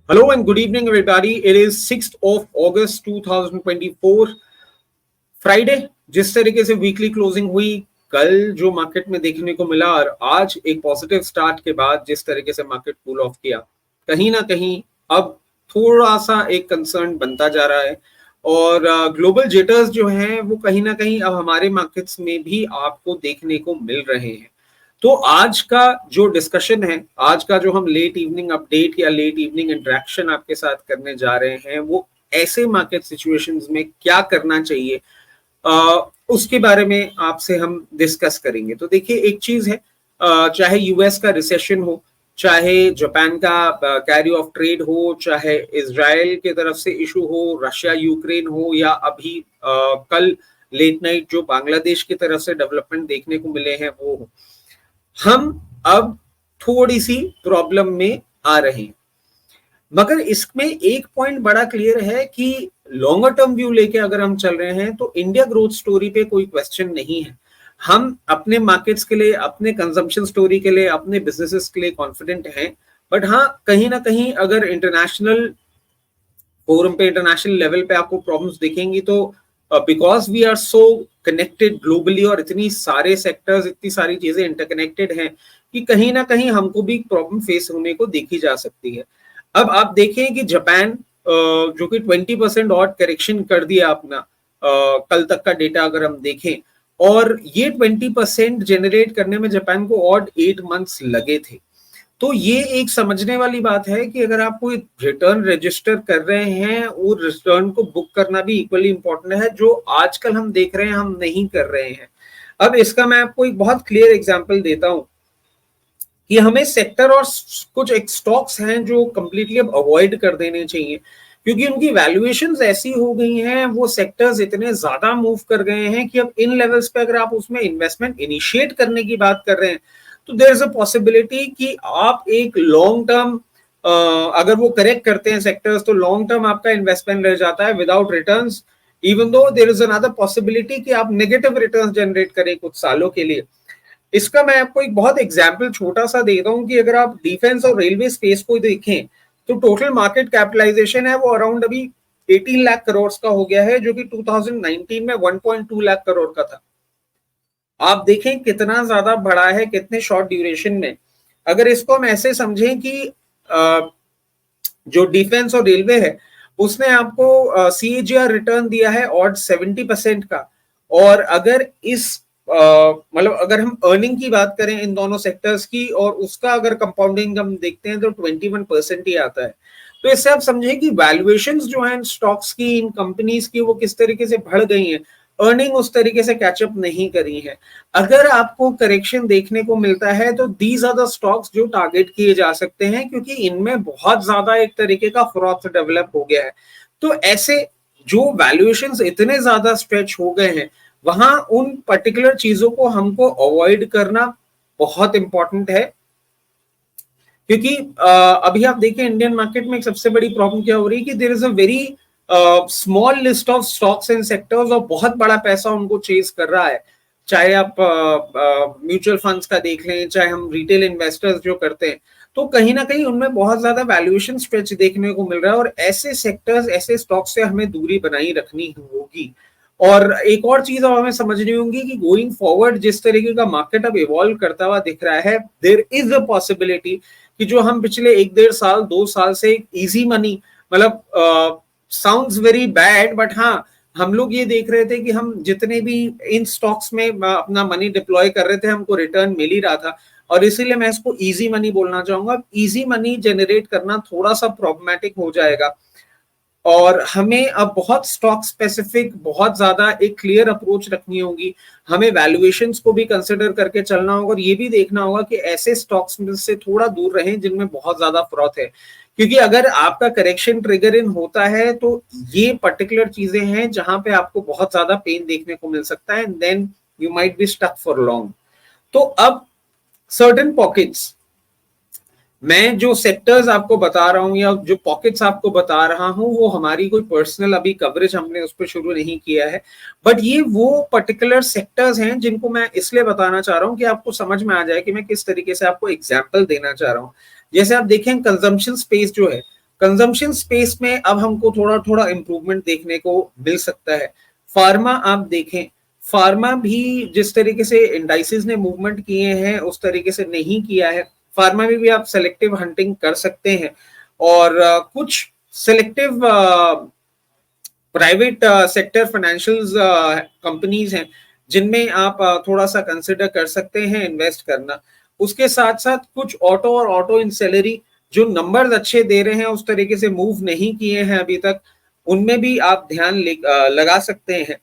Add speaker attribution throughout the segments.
Speaker 1: Hello and good evening, everybody. It is 6th of August 2024, Friday. जिस तरीके से weekly closing हुई, कल जो मार्केट में देखने को मिला और आज एक पॉजिटिव स्टार्ट के बाद जिस तरीके से मार्केट कूल ऑफ किया, कहीं ना कहीं अब थोड़ा सा एक कंसर्न बनता जा रहा है। और ग्लोबल जेटर्स जो हैं वो कहीं ना कहीं अब हमारे मार्केट्स में भी आपको देखने को मिल रहे हैं। तो आज का जो डिस्कशन है, आज का जो हम लेट इवनिंग अपडेट या लेट इवनिंग इंटरेक्शन आपके साथ करने जा रहे हैं, वो ऐसे मार्केट सिचुएशंस में क्या करना चाहिए, उसके बारे में आपसे हम डिस्कस करेंगे। तो देखिए, एक चीज है, चाहे यूएस का रिसेशन हो, चाहे जापान का कैरी ऑफ ट्रेड हो, चाहे इजराइल की तरफ से इशू हो, रशिया यूक्रेन हो, या अभी कल लेट नाइट जो बांग्लादेश की तरफ से डेवलपमेंट देखने को मिले हैं वो हो, हम अब थोड़ी सी प्रॉब्लम में आ रहे हैं। मगर इसमें एक पॉइंट बड़ा क्लियर है कि लॉन्गर टर्म व्यू लेके अगर हम चल रहे हैं तो इंडिया ग्रोथ स्टोरी पे कोई क्वेश्चन नहीं है। हम अपने मार्केट्स के लिए, अपने कंजम्पशन स्टोरी के लिए, अपने बिजनेसेस के लिए कॉन्फिडेंट हैं। बट हाँ, कहीं ना कहीं अगर इंटरनेशनल फोरम पे, इंटरनेशनल लेवल पे आपको प्रॉब्लम्स दिखेंगी तो because we are so connected globally और इतनी सारे सेक्टर्स, इतनी सारी चीजें इंटरकनेक्टेड हैं कि कहीं ना कहीं हमको भी प्रॉब्लम फेस होने को देखी जा सकती है। अब आप देखें कि जापान जो कि 20% और करेक्शन कर दिया अपना, कल तक का डेटा अगर हम देखें, और ये 20% जनरेट करने में जापान को और 8 मंथ्स लगे थे। तो ये एक समझने वाली बात है कि अगर आप कोई रिटर्न रजिस्टर कर रहे हैं, वो रिटर्न को बुक करना भी इक्वली इंपॉर्टेंट है, जो आजकल हम देख रहे हैं हम नहीं कर रहे हैं। अब इसका मैं आपको एक बहुत क्लियर एग्जांपल देता हूं कि हमें सेक्टर और कुछ एक स्टॉक्स हैं जो कंप्लीटली अब अवॉइड कर देने चाहिए, क्योंकि उनकी वैल्यूएशंस ऐसी हो गई हैं, वो सेक्टर्स इतने ज्यादा मूव कर गए हैं कि अब इन लेवल्स पे अगर आप उसमें इन्वेस्टमेंट इनिशिएट करने की बात कर रहे हैं तो देयर इज अ पॉसिबिलिटी कि आप एक लॉन्ग टर्म, अगर वो करेक्ट करते हैं सेक्टर्स, तो लॉन्ग टर्म आपका इन्वेस्टमेंट रह जाता है without returns, even though there is another possibility कि आप नेगेटिव रिटर्न्स जनरेट करें कुछ सालों के लिए। इसका मैं आपको एक बहुत एग्जाम्पल छोटा सा देता हूं कि अगर आप डिफेंस और रेलवे स्पेस को देखें तो टोटल मार्केट कैपिटलाइजेशन है वो अराउंड अभी 18 लाख करोड़ का हो गया है, जो कि 2019 में 1.2 लाख करोड़ का था। आप देखें कितना ज्यादा बढ़ा है, कितने शॉर्ट ड्यूरेशन में। अगर इसको हम ऐसे समझें कि जो डिफेंस और रेलवे है उसने आपको सीएजीआर रिटर्न दिया है और 70% का, और अगर इस मतलब अगर हम अर्निंग की बात करें इन दोनों सेक्टर्स की और उसका अगर कंपाउंडिंग हम देखते हैं तो 21% ही आता है। तो इससे आप समझें कि वैल्यूएशंस जो हैं स्टॉक्स की, इन कंपनीज की, वो किस तरीके से बढ़ गई हैं। अर्निंग उस तरीके से कैचअप नहीं करी है। अगर आपको करेक्शन देखने को मिलता है तो दीज आर द स्टॉक्स जो टारगेट किए जा सकते हैं, क्योंकि इनमें बहुत ज्यादा एक तरीके का फ्रॉथ डेवलप हो गया है। तो ऐसे जो वैल्यूएशंस इतने ज्यादा स्ट्रेच हो गए हैं, वहां उन पर्टिकुलर चीजों को हमको अवॉइड करना बहुत इंपॉर्टेंट है। क्योंकि अभी आप देखिए इंडियन मार्केट में एक सबसे बड़ी प्रॉब्लम क्या हो रही है कि there is a very small list of stocks and sectors और बहुत बड़ा पैसा उनको चेज कर रहा है। चाहे आप म्यूचुअल फंड्स का देख लें, चाहे हम रिटेल इन्वेस्टर्स जो करते हैं, तो कहीं ना कहीं उनमें बहुत ज्यादा वैल्यूएशन स्ट्रेच देखने को मिल रहा है, और ऐसे सेक्टर्स, ऐसे स्टॉक से हमें दूरी बनाई रखनी होगी। और एक और चीज अब हमें समझनी होगी कि गोइंग फॉरवर्ड जिस तरीके का मार्केट अब इवॉल्व करता हुआ दिख रहा है, देयर इज अ पॉसिबिलिटी कि जो हम पिछले 1 डेढ़ साल 2 साल से इजी मनी, मतलब साउंड्स वेरी बैड, बट हाँ, हम लोग ये देख रहे थे कि हम जितने भी इन स्टॉक्स में अपना मनी डिप्लॉय कर रहे थे हमको रिटर्न मिल ही रहा था, और इसीलिए मैं इसको इजी मनी बोलना चाहूंगा। इजी मनी जनरेट करना थोड़ा सा प्रॉब्लमेटिक हो जाएगा, और हमें अब बहुत स्टॉक स्पेसिफिक, बहुत ज्यादा एक क्लियर अप्रोच रखनी होगी। हमें वैल्यूएशंस को भी कंसिडर करके चलना होगा, और ये भी देखना होगा कि ऐसे स्टॉक्स में से थोड़ा दूर रहें जिनमें बहुत ज्यादा फ्रॉथ है। क्योंकि अगर आपका करेक्शन ट्रिगर इन होता है तो ये पर्टिकुलर चीजें हैं जहां पे आपको बहुत ज्यादा पेन देखने को मिल सकता है, and then you might be stuck for long. तो अब सर्टेन पॉकेट्स, मैं जो सेक्टर्स आपको बता रहा हूं या जो पॉकेट्स आपको बता रहा हूं, वो हमारी कोई पर्सनल अभी कवरेज हमने उस पर शुरू नहीं किया है, बट ये वो पर्टिकुलर सेक्टर्स हैं जिनको मैं इसलिए बताना चाह रहा हूं कि आपको समझ में आ जाए कि मैं किस तरीके से आपको एग्जाम्पल देना चाह रहा हूं। जैसे आप देखें कंजम्पशन स्पेस जो है, कंजम्पशन स्पेस में अब हमको थोड़ा थोड़ा इंप्रूवमेंट देखने को मिल सकता है। फार्मा आप देखें, फार्मा भी जिस तरीके से इंडाइसेस ने मूवमेंट किए हैं उस तरीके से नहीं किया है। फार्मा में भी आप सेलेक्टिव हंटिंग कर सकते हैं और कुछ selective private sector financial companies हैं जिनमें आप थोड़ा सा कंसिडर कर सकते हैं इन्वेस्ट करना। उसके साथ साथ कुछ ऑटो और ऑटो इंसेलरी जो नंबर्स अच्छे दे रहे हैं उस तरीके से मूव नहीं किए हैं अभी तक, उनमें भी आप ध्यान लगा सकते हैं।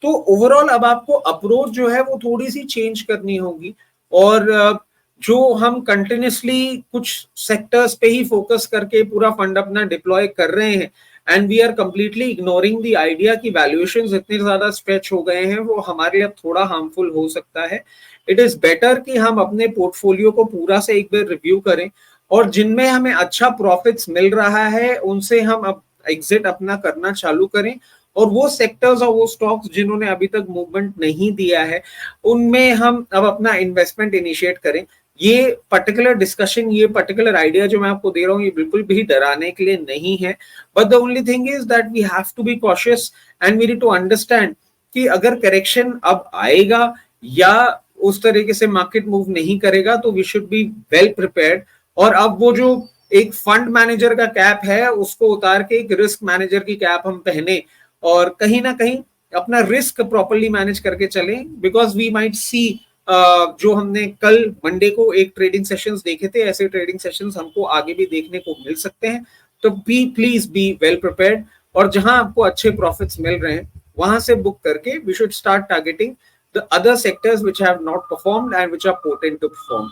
Speaker 1: तो ओवरऑल अब आपको अप्रोच जो है वो थोड़ी सी चेंज करनी होगी और जो हम कंटिन्यूसली कुछ सेक्टर्स पे ही फोकस करके पूरा फंड अपना डिप्लॉय कर रहे हैं and we are completely ignoring the idea कि वैल्यूएशंस इतने ज्यादा स्ट्रेच हो गए हैं, वो हमारे लिए अब थोड़ा हार्मफुल हो सकता है। इट इज बेटर कि हम अपने पोर्टफोलियो को पूरा से एक बार रिव्यू करें और जिनमें हमें अच्छा प्रॉफिट्स मिल रहा है उनसे हम अब एग्जिट अपना करना चालू करें और वो सेक्टर्स और वो स्टॉक्स जिन्होंने अभी तक मूवमेंट नहीं दिया है उनमें हम अब अपना इन्वेस्टमेंट इनिशिएट करें। ये पर्टिकुलर डिस्कशन, ये पर्टिकुलर आइडिया जो मैं आपको दे रहा हूँ ये बिल्कुल भी डराने के लिए नहीं है, but the only thing is that we have to be cautious and we need to understand कि अगर करेक्शन अब आएगा या उस तरीके से मार्केट मूव नहीं करेगा तो we should be well prepared. और अब वो जो एक फंड मैनेजर का कैप है उसको उतार के एक रिस्क मैनेजर की कैप हम पहने और कहीं ना कहीं अपना रिस्क प्रॉपर्ली मैनेज करके चलें, बिकॉज वी माइट सी जो हमने कल मंडे को एक ट्रेडिंग सेशंस देखे थे ऐसे ट्रेडिंग सेशंस हमको आगे भी देखने को मिल सकते हैं। तो प्लीज बी वेल प्रिपेयर्ड और जहां आपको अच्छे प्रॉफिट्स मिल रहे हैं वहां से बुक करके we should start targeting the other sectors which have not performed and which are potent to perform.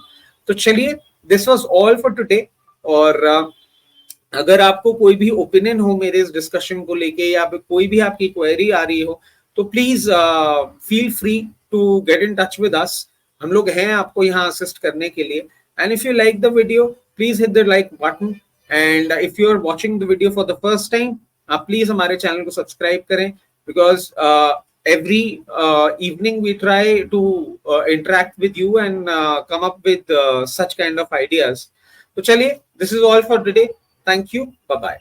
Speaker 1: तो चलिए, this was all for today. और अगर आपको कोई भी ओपिनियन हो मेरे इस डिस्कशन को लेके या कोई भी आपकी क्वेरी आ रही हो तो please feel free to get in touch with us. हम लोग हैं आपको यहाँ असिस्ट करने के लिए। And if you like the video please hit the like button and if you are watching the video for the first time आप please हमारे चैनल को सब्सक्राइब करें, because every evening we try to interact with you and come up with such kind of ideas. So chaliye, this is all for today. Thank you. Bye bye.